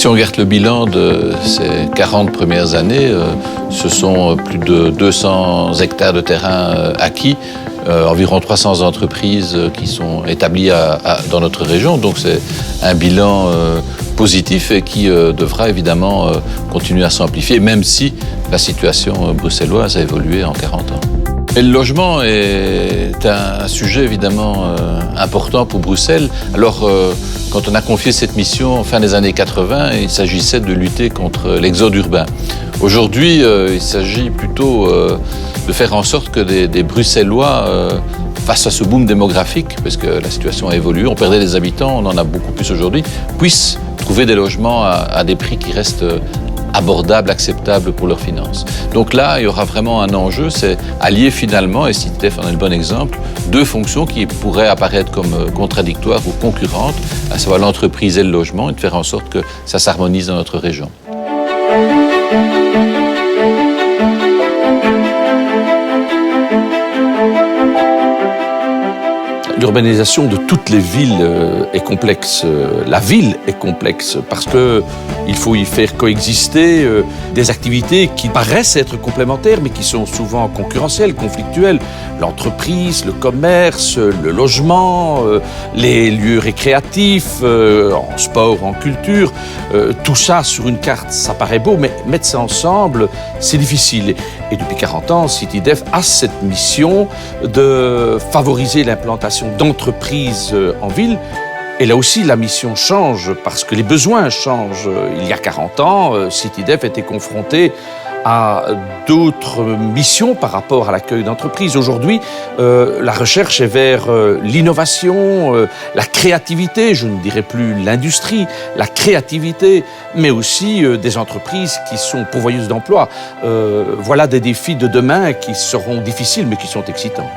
Si on regarde le bilan de ces 40 premières années, ce sont plus de 200 hectares de terrain acquis, environ 300 entreprises qui sont établies dans notre région. Donc c'est un bilan positif et qui devra évidemment continuer à s'amplifier, même si la situation bruxelloise a évolué en 40 ans. Et le logement est un sujet évidemment important pour Bruxelles. Alors, quand on a confié cette mission en fin des années 80, il s'agissait de lutter contre l'exode urbain. Aujourd'hui, il s'agit plutôt de faire en sorte que des Bruxellois, face à ce boom démographique, parce que la situation a évolué, on perdait des habitants, on en a beaucoup plus aujourd'hui, puissent trouver des logements à des prix qui restent abordables, acceptables pour leurs finances. Donc là, il y aura vraiment un enjeu, c'est allier finalement, et CityDef en est le bon exemple, deux fonctions qui pourraient apparaître comme contradictoires ou concurrentes, à savoir l'entreprise et le logement, et de faire en sorte que ça s'harmonise dans notre région. L'urbanisation de toutes les villes est complexe. La ville est complexe parce qu'il faut y faire coexister des activités qui paraissent être complémentaires mais qui sont souvent concurrentielles, conflictuelles. L'entreprise, le commerce, le logement, les lieux récréatifs, en sport, en culture. Tout ça sur une carte, ça paraît beau, mais mettre ça ensemble, c'est difficile. Et depuis 40 ans, CityDef a cette mission de favoriser l'implantation d'entreprises en ville. Et là aussi, la mission change parce que les besoins changent. Il y a 40 ans, CityDef était confronté à d'autres missions par rapport à l'accueil d'entreprises. Aujourd'hui, la recherche est vers l'innovation, la créativité, je ne dirais plus l'industrie, la créativité, mais aussi des entreprises qui sont pourvoyeuses d'emplois. Voilà des défis de demain qui seront difficiles, mais qui sont excitants.